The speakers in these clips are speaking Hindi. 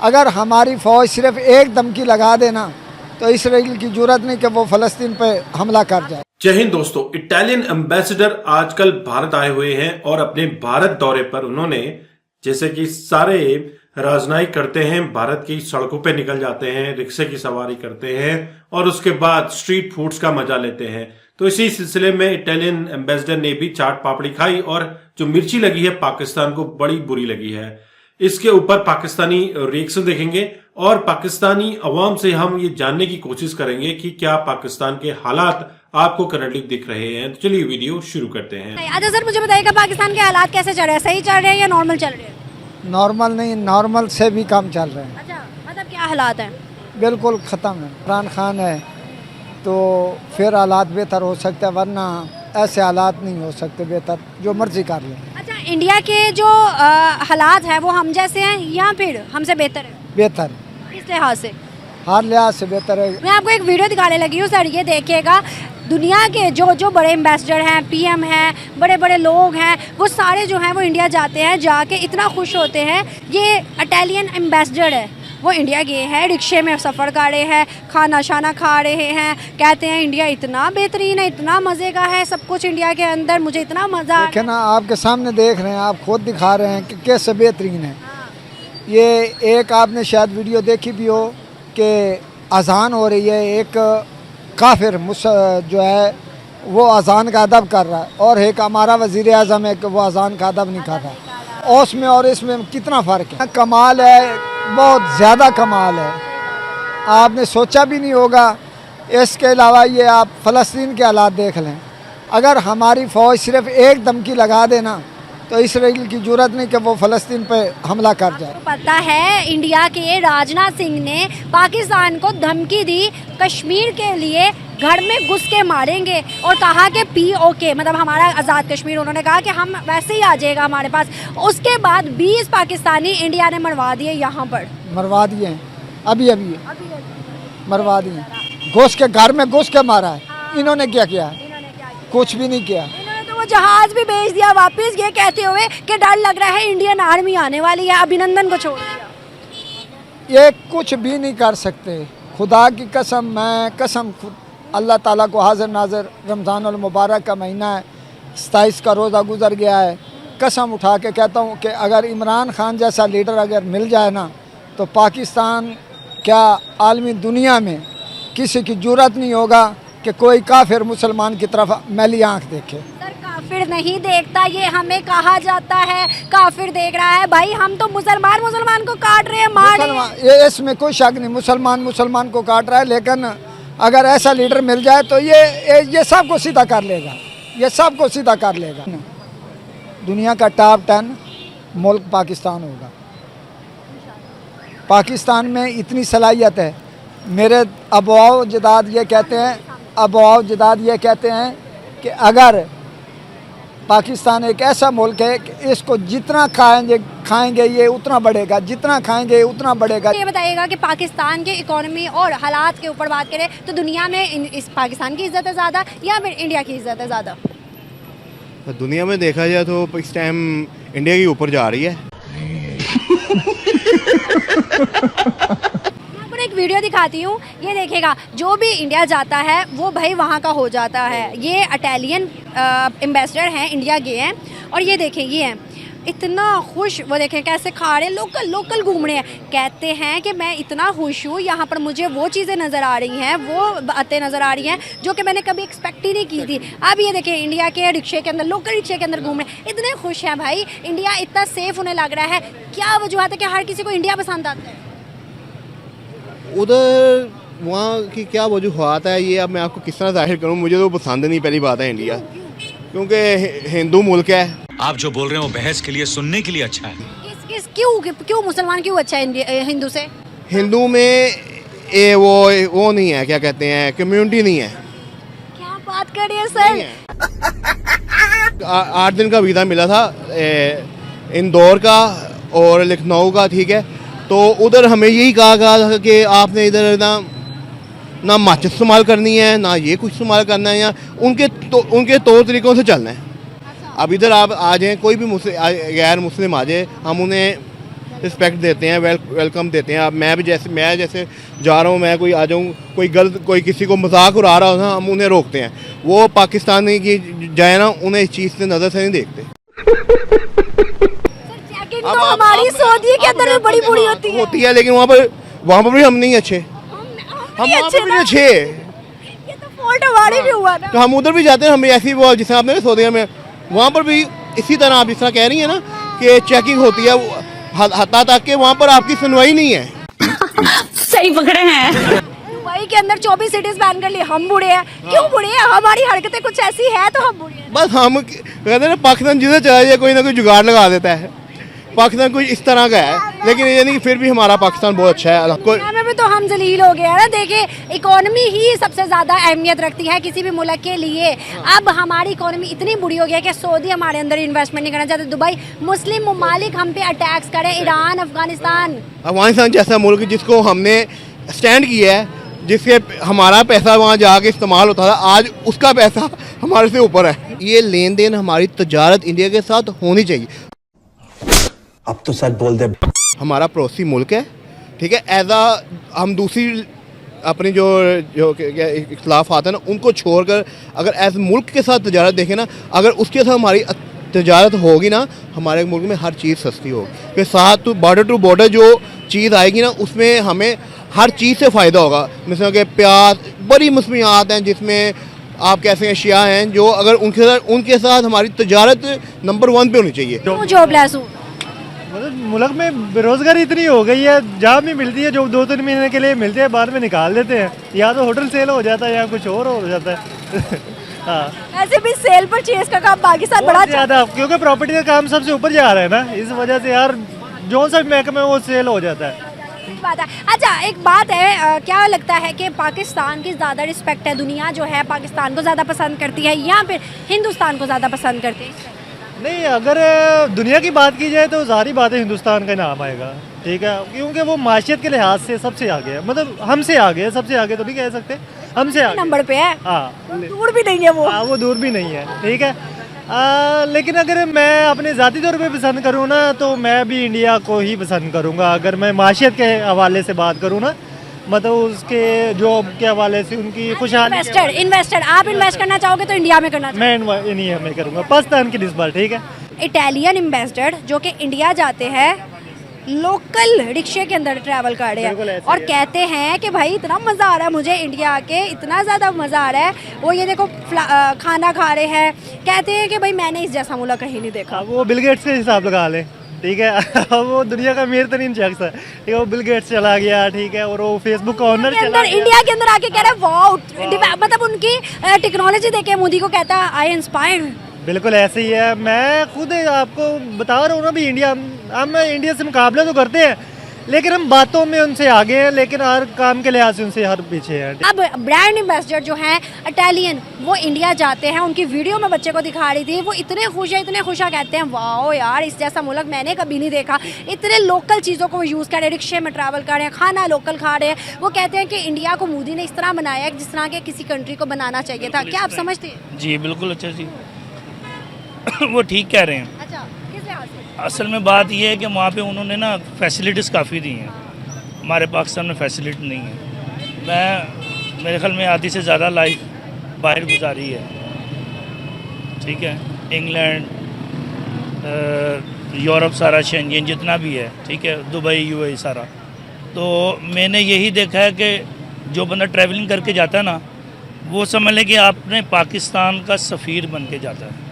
अगर हमारी फ़ौज सिर्फ एक धमकी लगा देना तो इसराइल की जरूरत नहीं कि वो फ़लस्तीन पे हमला कर जाए। जय हिंद दोस्तों, इटालियन एम्बेसडर आजकल भारत आए हुए हैं और अपने भारत दौरे पर उन्होंने जैसे कि सारे राजनयिक करते हैं, भारत की सड़कों पे निकल जाते हैं, रिक्शे की सवारी करते हैं और उसके बाद स्ट्रीट फूड्स का मजा लेते हैं। तो इसी सिलसिले में इटालियन एम्बेसडर ने भी चाट पापड़ी खाई और जो मिर्ची लगी है पाकिस्तान को बड़ी बुरी लगी है। इसके ऊपर पाकिस्तानी रिएक्शन देखेंगे और पाकिस्तानी अवाम से हम ये जानने की कोशिश करेंगे कि क्या पाकिस्तान के हालात आपको करंटली दिख रहे हैं। तो चलिए वीडियो शुरू करते हैं। अच्छा सर, मुझे बताइएगा पाकिस्तान के हालात कैसे चल रहे हैं? सही चल रहे हैं या नॉर्मल चल रहे हैं? नॉर्मल नहीं, नॉर्मल से भी कम चल रहे हैं। अच्छा, मतलब क्या हालात हैं? बिल्कुल ख़त्म है। इमरान खान है तो फिर हालात बेहतर हो सकते हैं, वरना ऐसे हालात नहीं हो सकते बेहतर, जो मर्जी कर लें। अच्छा, इंडिया के जो हालात हैं वो हम जैसे हैं या फिर हमसे बेहतर है? बेहतर, इस लिहाज से हर लिहाज से बेहतर है। मैं आपको एक वीडियो दिखाने लगी हूँ सर, ये देखिएगा। दुनिया के जो बड़े एम्बेसडर हैं, पीएम हैं, बड़े बड़े लोग हैं, वो सारे जो हैं वो इंडिया जाते हैं, जाके इतना खुश होते हैं। ये इटालियन एम्बेसडर है, वो इंडिया गए हैं, रिक्शे में सफ़र कर रहे हैं, खाना शाना खा रहे हैं, कहते हैं इंडिया इतना बेहतरीन है, इतना मज़े का है सब कुछ इंडिया के अंदर, मुझे इतना मज़ा। देखे ना, आपके सामने देख रहे हैं, आप खुद दिखा रहे हैं कि कैसे बेहतरीन है। ये एक आपने शायद वीडियो देखी भी हो कि अजान हो रही है, एक काफिर जो है वो अजान का अदब कर रहा है और एक हमारा वज़ीर आज़म है कि वो अजान का अदब नहीं कर रहा। और उसमें और इसमें कितना फ़र्क है। कमाल है, बहुत ज़्यादा कमाल है, आपने सोचा भी नहीं होगा। इसके अलावा ये आप फ़लस्तीन के हालात देख लें। अगर हमारी फ़ौज सिर्फ एक धमकी लगा देना तो इसराइल की जरूरत नहीं कि वो फ़लस्तीन पे हमला कर जाए। पता है इंडिया के राजनाथ सिंह ने पाकिस्तान को धमकी दी, कश्मीर के लिए घर में घुस के मारेंगे और कहा कि POK मतलब हमारा आज़ाद कश्मीर, उन्होंने कहा कि हम वैसे ही आ जाएगा हमारे पास। उसके बाद 20 पाकिस्तानी इंडिया ने मरवा दिए, यहाँ पर मरवा दिए हैं, अभी मरवा दिए, घुस के घर में घुस के मारा है। इन्होंने क्या किया? कुछ भी नहीं किया। वो जहाज भी भेज दिया वापस, ये कहते हुए कि डर लग रहा है इंडियन आर्मी आने वाली है, अभिनंदन को छोड़ दिया। ये कुछ भी नहीं कर सकते, खुदा की कसम, मैं कसम अल्लाह ताला को हाजिर नाज़र, रमज़ानुल मुबारक का महीना है, 27 का रोज़ा गुजर गया है। कसम उठा के कहता हूँ कि अगर इमरान खान जैसा लीडर अगर मिल जाए ना तो पाकिस्तान क्या आलमी दुनिया में किसी की जरूरत नहीं होगा कि कोई काफिर मुसलमान की तरफ मैली आँख देखे। काफिर नहीं देखता, ये हमें कहा जाता है काफिर देख रहा है। भाई हम तो मुसलमान को काट रहे हैं, मार रहे हैं। ये इसमें कोई शक नहीं, मुसलमान को काट रहा है, लेकिन अगर ऐसा लीडर मिल जाए तो ये सबको सीधा कर लेगा, ये सबको सीधा कर लेगा। दुनिया का टॉप 10 मुल्क पाकिस्तान होगा। पाकिस्तान में इतनी सलाहियत है। मेरे अबवाओ जदाद ये कहते हैं कि अगर पाकिस्तान एक ऐसा मुल्क है कि इसको जितना खाएंगे ये उतना बढ़ेगा, जितना खाएंगे उतना बढ़ेगा। ये बताइएगा कि पाकिस्तान के इकोनॉमी और हालात के ऊपर बात करें तो दुनिया में इस पाकिस्तान की इज्जत है ज़्यादा या फिर इंडिया की इज्जत है ज़्यादा? दुनिया में देखा जाए तो इस टाइम इंडिया के ऊपर जा रही है। एक वीडियो दिखाती हूँ, ये देखिएगा। जो भी इंडिया जाता है वो भाई वहाँ का हो जाता है। ये इटालियन एम्बेसडर हैं, इंडिया गए हैं और ये देखें, ये हैं इतना खुश, वो देखें कैसे खा रहे हैं, लोकल घूम रहे हैं। कहते हैं कि मैं इतना खुश हूँ, यहाँ पर मुझे वो चीज़ें नज़र आ रही हैं, वो बातें नज़र आ रही हैं जो कि मैंने कभी एक्सपेक्ट ही नहीं की थी। अब ये देखें इंडिया के रिक्शे के अंदर, लोकल रिक्शे के अंदर घूम रहे हैं, इतने खुश हैं भाई। इंडिया इतना सेफ उन्हें लग रहा है। क्या वजूहत है कि हर किसी को इंडिया पसंद आता है? उधर वहाँ की क्या वजूहत है, ये अब मैं आपको किस तरह जाहिर करूँ। मुझे तो पसंद नहीं, पहली बात है इंडिया, क्योंकि हिंदू मुल्क है। आप जो बोल रहे हो बहस के लिए, सुनने के लिए अच्छा है। क्यों मुसलमान क्यों अच्छा है हिंदू से? हिंदू में वो नहीं है, क्या कहते हैं, कम्युनिटी नहीं है। क्या बात कर रहे हैं सर? 8 दिन का वीज़ा मिला था इंदौर का और लखनऊ का, ठीक है। तो उधर हमें यही कहा था कि आपने इधर ना माचिस इस्तेमाल करनी है, ना ये कुछ इस्तेमाल करना है, या उनके तौर तरीक़ों से चलना है। अब इधर आप आ जाएँ, कोई भी गैर मुस्लिम आ जाए, हम उन्हें रिस्पेक्ट देते हैं, वेलकम देते हैं। अब मैं जैसे जा रहा हूँ, मैं कोई आ जाऊँ, कोई किसी को मजाक उड़ा रहा हो ना, हम उन्हें रोकते हैं। वो पाकिस्तानी की जाए ना, उन्हें इस चीज़ से नज़र से नहीं देखते। चेकिंग तो हमारी सऊदी के अंदर भी बड़ी बुरी होती है। लेकिन वहाँ पर भी हम नहीं अच्छे, हम वहाँ पर भी नहीं अच्छे। ये तो फॉल्ट हमारी भी हुआ ना। तो हम उधर भी जाते हैं, हम ऐसी वो जिस तरह आपने सऊदी में, वहाँ पर भी इसी तरह आप जिस तरह कह रही हैं ना कि चेकिंग होती है, हत्ता तक के वहाँ पर आपकी सुनवाई नहीं है। सही पकड़े हैं। दुबई के अंदर 24 सिटीज बैन कर लिए, हम बुरे हैं। क्यों बुरे हैं? हमारी हरकतें कुछ ऐसी है तो हम बुरे हैं। बस हम कहते हैं ना, पाकिस्तान जिधर चला जाए कोई ना कोई जुगाड़ लगा देता है। पाकिस्तान कुछ इस तरह का है, लेकिन ये नहीं कि फिर भी हमारा पाकिस्तान बहुत अच्छा है। दुनिया में भी तो हम जलील हो गए हैं ना। देखिए, इकोनॉमी ही सबसे ज्यादा अहमियत रखती है किसी भी मुल्क के लिए। अब हमारी इकोनॉमी इतनी बुरी हो गई है कि सऊदी हमारे अंदर इन्वेस्टमेंट नहीं करना चाहते, दुबई, मुस्लिम ममालिक हम पे अटैक्स करे, ईरान, अफगानिस्तान जैसा मुल्क जिसको हमने स्टैंड किया है, जिसके हमारा पैसा वहाँ जाके इस्तेमाल होता था, आज उसका पैसा हमारे से ऊपर है। ये लेन देन हमारी तजारत इंडिया के साथ होनी चाहिए। अब तो सच बोल दे। हमारा पड़ोसी मुल्क है, ठीक है। हम दूसरी अपनी जो इख्तलाफ आते हैं ना, उनको छोड़कर अगर एज मुल्क के साथ तजारत देखें ना, अगर उसके साथ हमारी तजारत होगी ना, हमारे मुल्क में हर चीज़ सस्ती होगी। फिर साथ टू बॉर्डर जो चीज़ आएगी ना, उसमें हमें हर चीज़ से फ़ायदा होगा। मिसाल के प्याज, बड़ी मसनूआत हैं जिसमें आप कैसे अशिया हैं जो अगर उनके साथ हमारी तजारत नंबर 1 पे होनी चाहिए। जॉबलेस हूँ। मतलब मुल्क में बेरोजगारी इतनी हो गई है, जॉब भी मिलती है जो 2-3 महीने के लिए मिलती है, बाद में निकाल देते हैं। या तो होटल सेल हो जाता है या कुछ और हो जाता है। हाँ, ऐसे भी सेल परचेज का काम पाकिस्तान बड़ा ज़्यादा, क्योंकि प्रॉपर्टी का काम सबसे ऊपर जा रहा है ना, इस वजह से यार जो सा भी महकमा है वो सेल हो जाता है। बात है। अच्छा, एक बात है, क्या लगता है कि पाकिस्तान की ज़्यादा रिस्पेक्ट है, दुनिया जो है पाकिस्तान को ज़्यादा पसंद करती है या फिर हिंदुस्तान को ज़्यादा पसंद करती है? नहीं, अगर दुनिया की बात की जाए तो सारी बातें हिंदुस्तान का नाम आएगा, ठीक है, क्योंकि वो माशियत के लिहाज से सबसे आगे है। मतलब हमसे आगे है, सबसे आगे तो नहीं कह सकते, हमसे आगे नंबर पे है। हाँ, दूर भी नहीं है वो। हाँ, वो दूर भी नहीं है, ठीक है। लेकिन अगर मैं अपने ज़ाती तौर पे पसंद करूँ ना, तो मैं भी इंडिया को ही पसंद करूँगा। अगर मैं माशियत के हवाले से बात करूँ ना, मतलब उसके जॉब के हवाले से, उनकी खुशहाली। इन्वेस्टर आप इन्वेस्ट करना चाहोगे तो इंडिया में करना मैं इंडिया में करूँगा, पाकिस्तान की निस्बत, ठीक है। इटालियन एम्बेसडर जो कि इंडिया जाते हैं, लोकल रिक्शे के अंदर ट्रैवल कर रहे हैं और कहते हैं कि भाई इतना मज़ा आ रहा है मुझे इंडिया आके, इतना ज़्यादा मज़ा आ रहा है। वो ये देखो खाना खा रहे हैं, कहते हैं कि भाई मैंने इस जैसा मुल्क कहीं नहीं देखा। वो बिल गेट्स के हिसाब लगा लें, ठीक है। वो दुनिया का अमीर तरीन शख्स है, ठीक है। वो बिल गेट्स चला गया, ठीक है, और वो फेसबुक का ओनर चला गया। इंडिया के अंदर आके कह रहे हैं वाओ, मतलब उनकी टेक्नोलॉजी देखे मोदी को कहता है आई इंस्पायर्ड। बिल्कुल ऐसे ही है। मैं खुद आपको बता रहा हूँ ना भी, हम इंडिया से मुकाबला तो करते हैं, लेकिन हम बातों में उनसे आगे हैं, लेकिन हर काम के लिहाज से उनसे हर पीछे हैं। अब ब्रांड एम्बेसडर जो हैं इटालियन, वो इंडिया जाते हैं, उनकी वीडियो में बच्चे को दिखा रही थी, वो इतने खुश है, कहते हैं वाओ यार, इस जैसा मुल्क मैंने कभी नहीं देखा। इतने लोकल चीज़ों को वो यूज़ कर रहे हैं, रिक्शे में ट्रैवल कर रहे हैं, खाना लोकल खा रहे हैं। वो कहते हैं कि इंडिया को मोदी ने इस तरह बनाया है जिस तरह के किसी कंट्री को बनाना चाहिए था। क्या आप समझते हैं? जी बिल्कुल, अच्छा जी। वो ठीक कह रहे हैं। अच्छा, किस लिहाज से? असल में बात यह है कि वहाँ पे उन्होंने ना फैसिलिटीज़ काफ़ी दी हैं, हमारे पाकिस्तान में फैसिलिटी नहीं है। मेरे ख्याल में आधी से ज़्यादा लाइफ बाहर गुजारी है, ठीक है। इंग्लैंड, यूरोप, सारा शेंजन जितना भी है, ठीक है, दुबई, यूएई सारा। तो मैंने यही देखा है कि जो बंदा ट्रैवलिंग करके जाता है ना, वो समझ लें कि आपने पाकिस्तान का सफ़ीर बन के जाता है,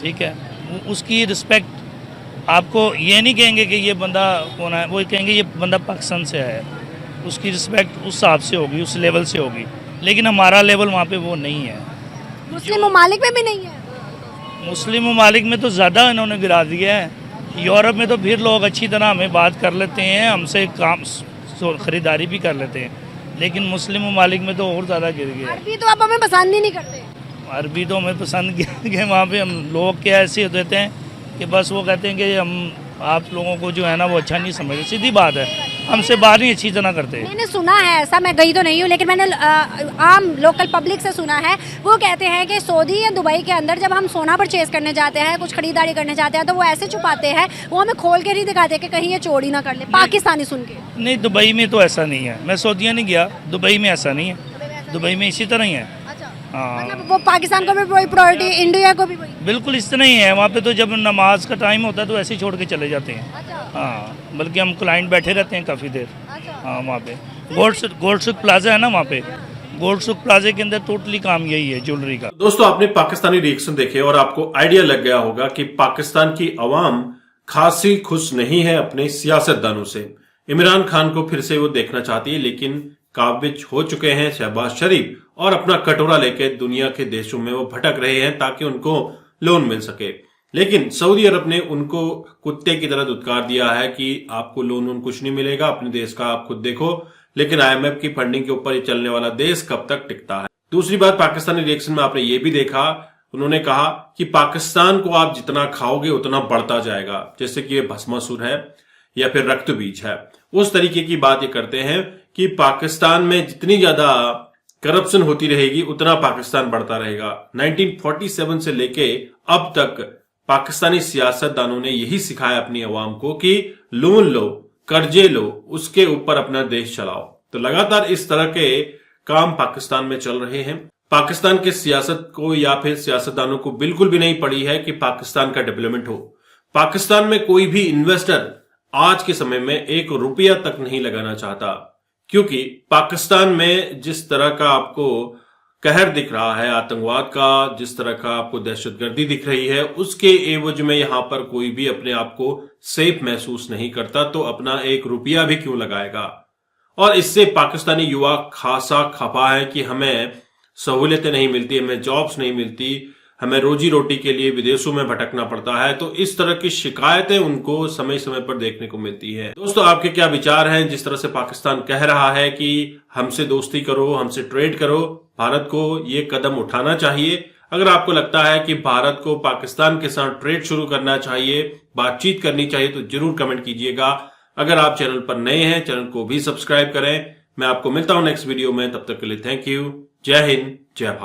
ठीक है। उसकी रिस्पेक्ट आपको ये नहीं कहेंगे कि ये बंदा कौन है, वो कहेंगे ये बंदा पाकिस्तान से है। उसकी रिस्पेक्ट उस हिसाब से होगी, उस लेवल से होगी, लेकिन हमारा लेवल वहाँ पे वो नहीं है। मुस्लिम ममालिक में भी नहीं है। मुस्लिम ममालिक में तो ज़्यादा इन्होंने गिरा दिया है। यूरोप में तो फिर लोग अच्छी तरह हमें बात कर लेते हैं, हमसे काम ख़रीदारी भी कर लेते हैं, लेकिन मुस्लिम ममालिक में तो और ज़्यादा गिर गया। अरबी तो आप हमें पसंद ही नहीं करते। अरबी तो हमें पसंद कि वहाँ पे हम लोग क्या ऐसे देते हैं कि बस वो कहते हैं कि हम आप लोगों को जो है ना वो अच्छा नहीं समझते। सीधी बात है, हमसे बात नहीं अच्छी तरह करते। मैंने सुना है ऐसा, मैं गई तो नहीं हूँ, लेकिन मैंने आम लोकल पब्लिक से सुना है, वो कहते हैं कि सऊदी या दुबई के अंदर जब हम सोना परचेज करने जाते हैं, कुछ खरीदारी करने जाते हैं, तो वो ऐसे छुपाते हैं, वो हमें खोल के नहीं दिखाते कि कहीं ये चोरी ना कर ले, पाकिस्तानी सुन के। नहीं, दुबई में तो ऐसा नहीं है, मैं सऊदीया नहीं गया, दुबई में ऐसा नहीं है, दुबई में इसी तरह ही है। हाँ, मतलब वो पाकिस्तान को भी वही प्रायोरिटी, इंडिया को भी वही। बिल्कुल इस तरह ही है। वहाँ पे तो जब नमाज का टाइम होता है तो ऐसे ही छोड़ के चले जाते हैं। हाँ, बल्कि हम क्लाइंट बैठे रहते हैं काफ़ी देर। हाँ, वहाँ पे गोल्ड सुक प्लाजा है ना, वहाँ पे गोल्ड सुक प्लाजे के अंदर टोटली काम यही है, ज्वेलरी का। दोस्तों, आपने पाकिस्तानी रिएक्शन देखे और आपको आइडिया लग गया होगा कि पाकिस्तान की अवाम खासी खुश नहीं है अपने सियासतदानों से। इमरान खान को फिर से वो देखना चाहती है, लेकिन काबिज हो चुके हैं शहबाज शरीफ और अपना कटोरा लेके दुनिया के देशों में वो भटक रहे हैं ताकि उनको लोन मिल सके। लेकिन सऊदी अरब ने उनको कुत्ते की तरह दुत्कार दिया है कि आपको लोन कुछ नहीं मिलेगा, अपने देश का आप खुद देखो। लेकिन IMF की फंडिंग के ऊपर ये चलने वाला देश कब तक टिकता है। दूसरी बात, पाकिस्तानी रिएक्शन में आपने ये भी देखा, उन्होंने कहा कि पाकिस्तान को आप जितना खाओगे उतना बढ़ता जाएगा, जैसे कि ये भस्मासुर है या फिर रक्त बीज है। उस तरीके की बात ये करते हैं कि पाकिस्तान में जितनी ज्यादा करप्शन होती रहेगी उतना पाकिस्तान बढ़ता रहेगा। 1947 से लेके अब तक पाकिस्तानी सियासतदानों ने यही सिखाया अपनी अवाम को कि लोन लो, कर्जे लो, उसके ऊपर अपना देश चलाओ। तो लगातार इस तरह के काम पाकिस्तान में चल रहे हैं। पाकिस्तान के सियासत को या फिर सियासतदानों को बिल्कुल भी नहीं पड़ी है कि पाकिस्तान का डेवलपमेंट हो। पाकिस्तान में कोई भी इन्वेस्टर आज के समय में 1 रुपया तक नहीं लगाना चाहता, क्योंकि पाकिस्तान में जिस तरह का आपको कहर दिख रहा है आतंकवाद का, जिस तरह का आपको दहशतगर्दी दिख रही है, उसके एवज में यहां पर कोई भी अपने आप को सेफ महसूस नहीं करता, तो अपना 1 रुपया भी क्यों लगाएगा। और इससे पाकिस्तानी युवा खासा खपा है कि हमें सहूलियतें नहीं मिलती, हमें जॉब्स नहीं मिलती, हमें रोजी रोटी के लिए विदेशों में भटकना पड़ता है। तो इस तरह की शिकायतें उनको समय समय पर देखने को मिलती है। दोस्तों, आपके क्या विचार हैं? जिस तरह से पाकिस्तान कह रहा है कि हमसे दोस्ती करो, हमसे ट्रेड करो, भारत को ये कदम उठाना चाहिए। अगर आपको लगता है कि भारत को पाकिस्तान के साथ ट्रेड शुरू करना चाहिए, बातचीत करनी चाहिए, तो जरूर कमेंट कीजिएगा। अगर आप चैनल पर नए हैं, चैनल को भी सब्सक्राइब करें। मैं आपको मिलता हूं नेक्स्ट वीडियो में, तब तक के लिए थैंक यू। जय हिंद, जय भारत।